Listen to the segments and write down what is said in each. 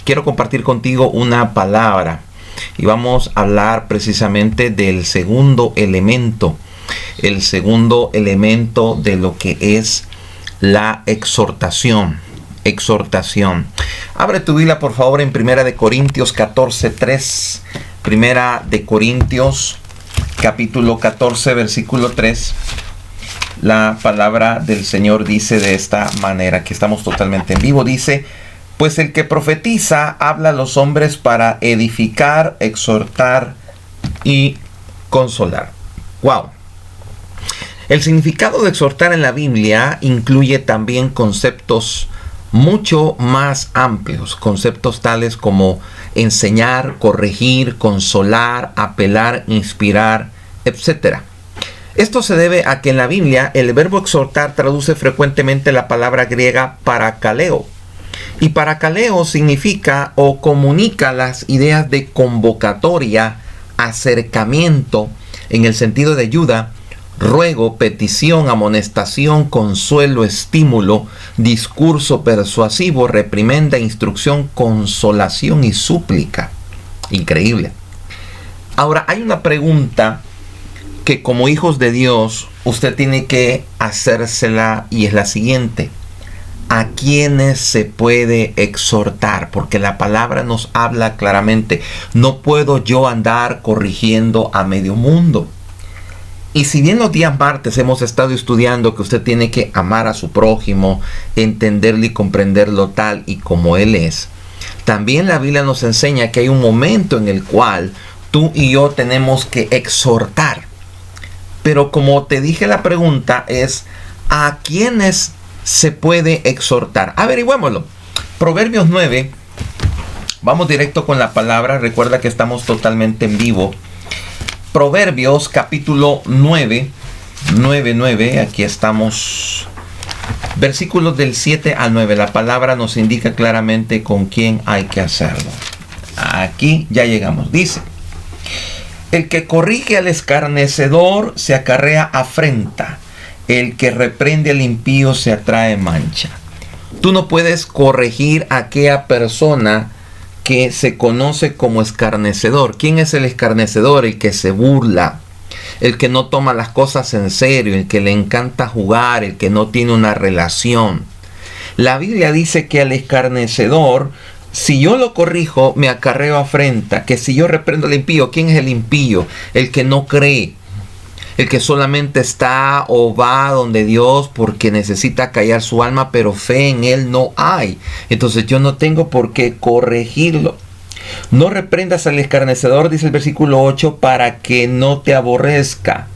quiero compartir contigo una palabra y vamos a hablar precisamente del segundo elemento. El segundo elemento de lo que es la exhortación. Abre tu Biblia por favor en 1 Corintios 14:3. 1 Corintios capítulo 14 versículo 3. La palabra del Señor dice de esta manera, que estamos totalmente en vivo. Dice: pues el que profetiza habla a los hombres para edificar, exhortar y consolar. ¡Wow! El significado de exhortar en la Biblia incluye también conceptos mucho más amplios, conceptos tales como enseñar, corregir, consolar, apelar, inspirar, etc. Esto se debe a que en la Biblia el verbo exhortar traduce frecuentemente la palabra griega parakaleo. Y parakaleo significa o comunica las ideas de convocatoria, acercamiento, en el sentido de ayuda, ruego, petición, amonestación, consuelo, estímulo, discurso persuasivo, reprimenda, instrucción, consolación y súplica. Increíble. Ahora, hay una pregunta que como hijos de Dios usted tiene que hacérsela y es la siguiente: ¿a quiénes se puede exhortar? Porque la palabra nos habla claramente. No puedo yo andar corrigiendo a medio mundo. Y si bien los días martes hemos estado estudiando que usted tiene que amar a su prójimo, entenderlo y comprenderlo tal y como él es, también la Biblia nos enseña que hay un momento en el cual tú y yo tenemos que exhortar. Pero como te dije, la pregunta es: ¿a quiénes se puede exhortar? Averigüémoslo. Proverbios 9. Vamos directo con la palabra. Recuerda que estamos totalmente en vivo. Proverbios capítulo 9. Aquí estamos. Versículos del 7 al 9. La palabra nos indica claramente con quién hay que hacerlo. Aquí ya llegamos. Dice: el que corrige al escarnecedor se acarrea afrenta. El que reprende al impío se atrae mancha. Tú no puedes corregir a aquella persona que se conoce como escarnecedor. ¿Quién es el escarnecedor? El que se burla, el que no toma las cosas en serio, el que le encanta jugar, el que no tiene una relación. La Biblia dice que al escarnecedor, si yo lo corrijo, me acarreo afrenta. Que si yo reprendo al impío, ¿quién es el impío? El que no cree. El que solamente está o va donde Dios porque necesita callar su alma, pero fe en Él no hay. Entonces yo no tengo por qué corregirlo. No reprendas al escarnecedor, dice el versículo 8, para que no te aborrezca.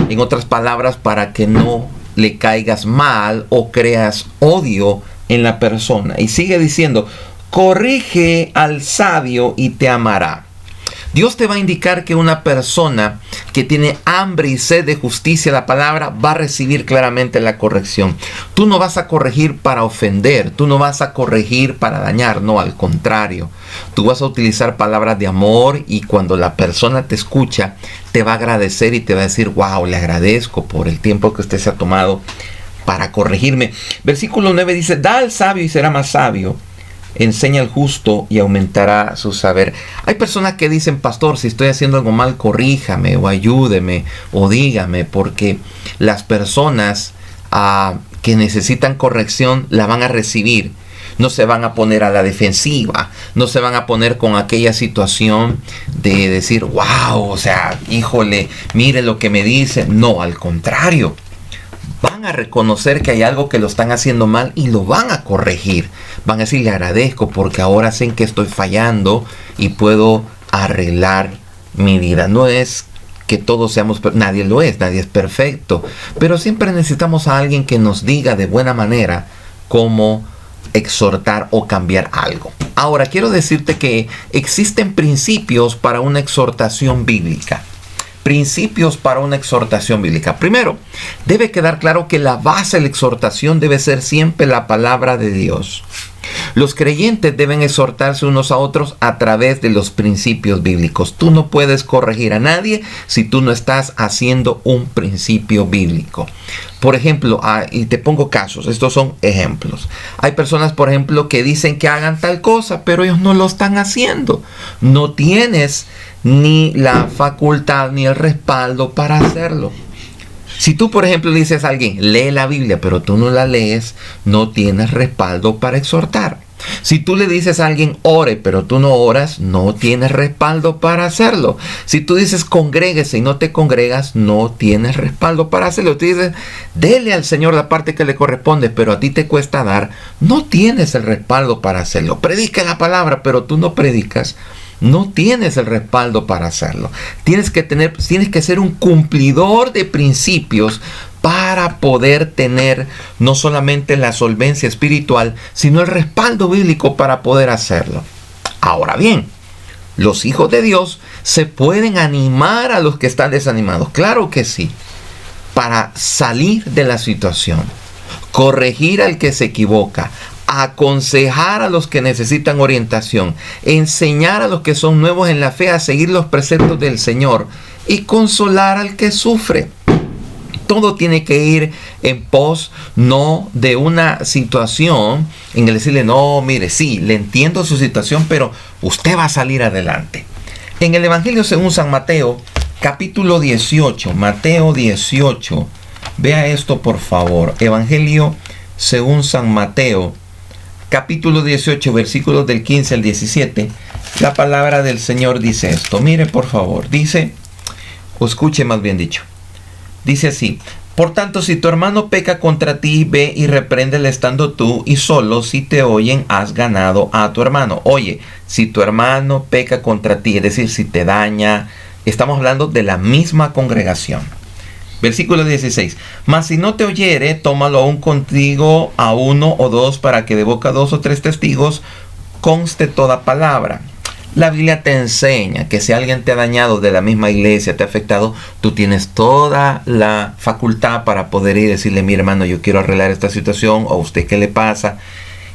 En otras palabras, para que no le caigas mal o creas odio en la persona. Y sigue diciendo: corrige al sabio y te amará. Dios te va a indicar que una persona que tiene hambre y sed de justicia, la palabra, va a recibir claramente la corrección. Tú no vas a corregir para ofender, tú no vas a corregir para dañar, no, al contrario. Tú vas a utilizar palabras de amor y cuando la persona te escucha, te va a agradecer y te va a decir: wow, le agradezco por el tiempo que usted se ha tomado para corregirme. Versículo 9 dice: da al sabio y será más sabio. Enseña al justo y aumentará su saber. Hay personas que dicen: pastor, si estoy haciendo algo mal, corríjame o ayúdeme o dígame, porque las personas que necesitan corrección la van a recibir. No se van a poner a la defensiva, no se van a poner con aquella situación de decir: wow, o sea, híjole, mire lo que me dice. No, al contrario. Van a reconocer que hay algo que lo están haciendo mal y lo van a corregir. Van a decir: le agradezco porque ahora sé en que estoy fallando y puedo arreglar mi vida. No es que todos seamos, nadie lo es, nadie es perfecto. Pero siempre necesitamos a alguien que nos diga de buena manera cómo exhortar o cambiar algo. Ahora, quiero decirte que existen principios para una exhortación bíblica. Principios para una exhortación bíblica. Primero, debe quedar claro que la base de la exhortación debe ser siempre la palabra de Dios. Los creyentes deben exhortarse unos a otros a través de los principios bíblicos. Tú no puedes corregir a nadie si tú no estás haciendo un principio bíblico. Por ejemplo, y te pongo casos, estos son ejemplos. Hay personas, por ejemplo, que dicen que hagan tal cosa, pero ellos no lo están haciendo. No tienes ni la facultad ni el respaldo para hacerlo. Si tú, por ejemplo, le dices a alguien, lee la Biblia, pero tú no la lees, no tienes respaldo para exhortar. Si tú le dices a alguien, ore, pero tú no oras, no tienes respaldo para hacerlo. Si tú dices, congréguese y no te congregas, no tienes respaldo para hacerlo. Tú dices, dele al Señor la parte que le corresponde, pero a ti te cuesta dar, no tienes el respaldo para hacerlo. Predica la palabra, pero tú no predicas. No tienes el respaldo para hacerlo. Tienes que ser un cumplidor de principios para poder tener no solamente la solvencia espiritual, sino el respaldo bíblico para poder hacerlo. Ahora bien, los hijos de Dios se pueden animar a los que están desanimados. Claro que sí. Para salir de la situación, corregir al que se equivoca, aconsejar a los que necesitan orientación, enseñar a los que son nuevos en la fe a seguir los preceptos del Señor y consolar al que sufre. Todo tiene que ir en pos, no de una situación en el decirle, no, mire, sí, le entiendo su situación, pero usted va a salir adelante. En el Evangelio según San Mateo, capítulo 18, Mateo 18, vea esto por favor. Evangelio según San Mateo, capítulo 18, versículos del 15 al 17, la palabra del Señor dice esto. Mire por favor, dice, o escuche más bien dicho. Dice así: por tanto, si tu hermano peca contra ti, ve y repréndele estando tú y solo. Si te oyen, has ganado a tu hermano. Oye, si tu hermano peca contra ti, es decir, si te daña, estamos hablando de la misma congregación. Versículo 16. Mas si no te oyere, tómalo aún contigo a uno o dos, para que de boca 2 o 3 testigos conste toda palabra. La Biblia te enseña que si alguien te ha dañado de la misma iglesia, te ha afectado, tú tienes toda la facultad para poder ir y decirle, mi hermano, yo quiero arreglar esta situación, o a usted qué le pasa.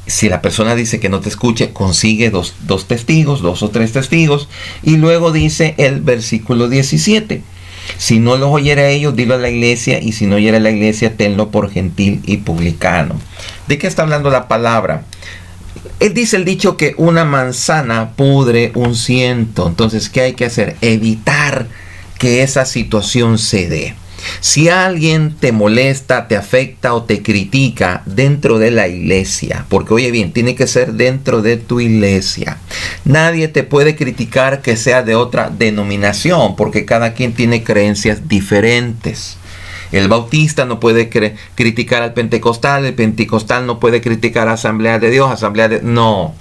Si la persona dice que no te escuche, consigue dos testigos, 2 o 3 testigos. Y luego dice el versículo 17. Si no los oyere a ellos, dilo a la iglesia, y si no oyere a la iglesia, tenlo por gentil y publicano. ¿De qué está hablando la palabra? Él dice el dicho que una manzana pudre un ciento. Entonces, ¿qué hay que hacer? Evitar que esa situación se dé. Si alguien te molesta, te afecta o te critica dentro de la iglesia, porque oye bien, tiene que ser dentro de tu iglesia. Nadie te puede criticar que sea de otra denominación, porque cada quien tiene creencias diferentes. El bautista no puede criticar al pentecostal, el pentecostal no puede criticar a Asamblea de Dios, no,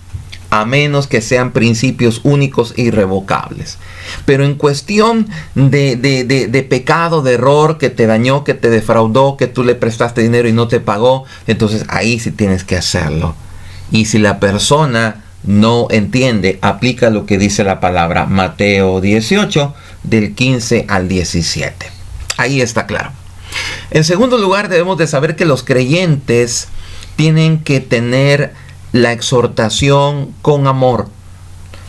a menos que sean principios únicos e irrevocables. Pero en cuestión de pecado, de error, que te dañó, que te defraudó, que tú le prestaste dinero y no te pagó, entonces ahí sí tienes que hacerlo. Y si la persona no entiende, aplica lo que dice la palabra Mateo 18, del 15 al 17. Ahí está claro. En segundo lugar, debemos de saber que los creyentes tienen que tener la exhortación con amor,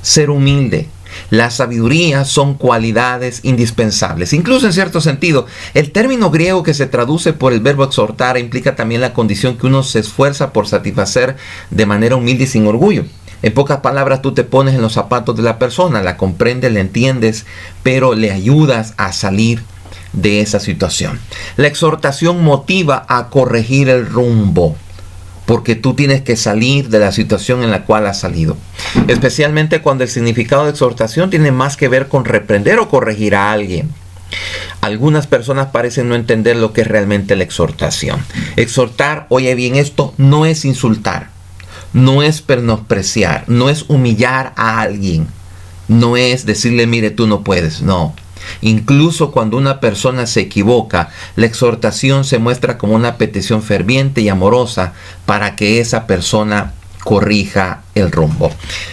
ser humilde. La sabiduría son cualidades indispensables. Incluso en cierto sentido, el término griego que se traduce por el verbo exhortar implica también la condición que uno se esfuerza por satisfacer de manera humilde y sin orgullo. En pocas palabras, tú te pones en los zapatos de la persona, la comprendes, la entiendes, pero le ayudas a salir de esa situación. La exhortación motiva a corregir el rumbo, porque tú tienes que salir de la situación en la cual has salido. Especialmente cuando el significado de exhortación tiene más que ver con reprender o corregir a alguien. Algunas personas parecen no entender lo que es realmente la exhortación. Exhortar, oye bien, esto no es insultar, no es menospreciar, no es humillar a alguien, no es decirle, mire, tú no puedes, no. Incluso cuando una persona se equivoca, la exhortación se muestra como una petición ferviente y amorosa para que esa persona corrija el rumbo.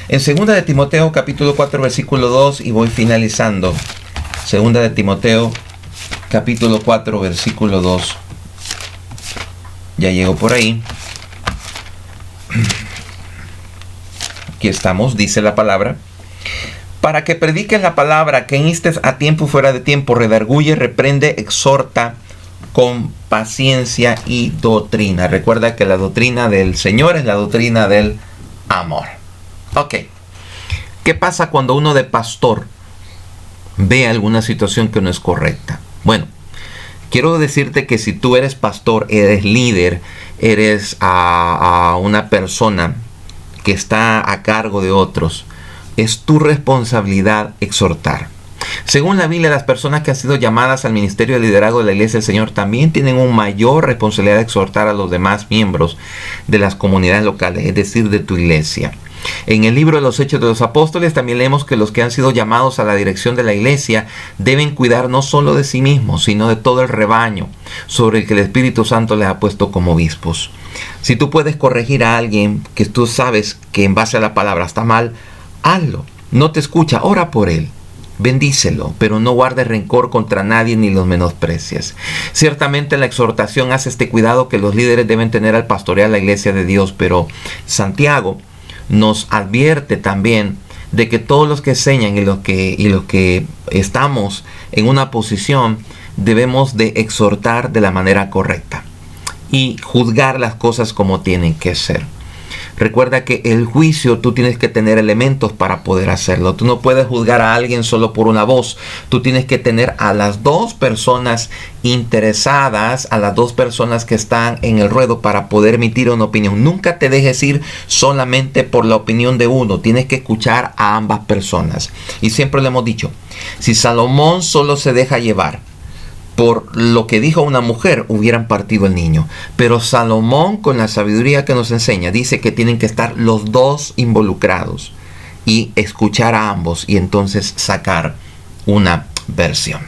En 2 de Timoteo capítulo 4 versículo 2, y voy finalizando. 2 de Timoteo capítulo 4 versículo 2. Ya llego por ahí. aquí estamos, dice la palabra, para que prediques la palabra, que instes a tiempo y fuera de tiempo, redarguye, reprende, exhorta con paciencia y doctrina. Recuerda que la doctrina del Señor es la doctrina del amor. Ok. ¿Qué pasa cuando uno de pastor ve alguna situación que no es correcta? Bueno, quiero decirte que si tú eres pastor, eres líder, eres una persona que está a cargo de otros, es tu responsabilidad exhortar. Según la Biblia, las personas que han sido llamadas al ministerio de liderazgo de la Iglesia del Señor también tienen una mayor responsabilidad de exhortar a los demás miembros de las comunidades locales, es decir, de tu iglesia. En el libro de los Hechos de los Apóstoles también leemos que los que han sido llamados a la dirección de la iglesia deben cuidar no solo de sí mismos, sino de todo el rebaño sobre el que el Espíritu Santo les ha puesto como obispos. Si tú puedes corregir a alguien que tú sabes que en base a la palabra está mal, hazlo. No te escucha, ora por él. Bendícelo, pero no guardes rencor contra nadie ni los menosprecies. Ciertamente la exhortación hace este cuidado que los líderes deben tener al pastorear la iglesia de Dios, pero Santiago nos advierte también de que todos los que enseñan y los que estamos en una posición debemos de exhortar de la manera correcta y juzgar las cosas como tienen que ser. Recuerda que el juicio tú tienes que tener elementos para poder hacerlo. Tú no puedes juzgar a alguien solo por una voz. Tú tienes que tener a las dos personas interesadas, a las dos personas que están en el ruedo para poder emitir una opinión. Nunca te dejes ir solamente por la opinión de uno. Tienes que escuchar a ambas personas. Y siempre le hemos dicho, si Salomón solo se deja llevar por lo que dijo una mujer, hubieran partido el niño. Pero Salomón, con la sabiduría que nos enseña, dice que tienen que estar los dos involucrados y escuchar a ambos y entonces sacar una versión.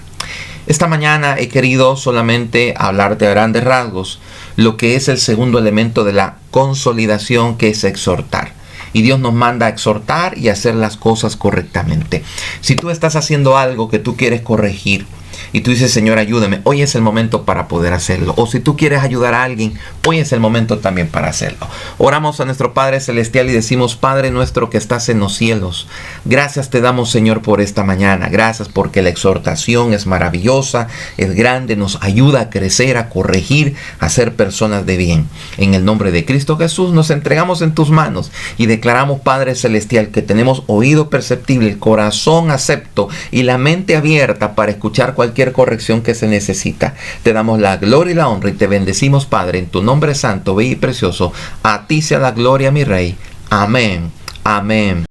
Esta mañana he querido solamente hablarte a grandes rasgos lo que es el segundo elemento de la consolidación, que es exhortar. Y Dios nos manda a exhortar y hacer las cosas correctamente. Si tú estás haciendo algo que tú quieres corregir y tú dices, Señor, ayúdame, hoy es el momento para poder hacerlo. O si tú quieres ayudar a alguien, hoy es el momento también para hacerlo. Oramos a nuestro Padre Celestial y decimos, Padre nuestro que estás en los cielos, gracias te damos, Señor, por esta mañana. Gracias porque la exhortación es maravillosa, es grande, nos ayuda a crecer, a corregir, a ser personas de bien. En el nombre de Cristo Jesús nos entregamos en tus manos y declaramos, Padre Celestial, que tenemos oído perceptible, el corazón acepto y la mente abierta para escuchar cualquier corrección que se necesita. Te damos la gloria y la honra y te bendecimos, Padre, en tu nombre santo, bello y precioso. A ti sea la gloria, mi Rey. Amén. Amén.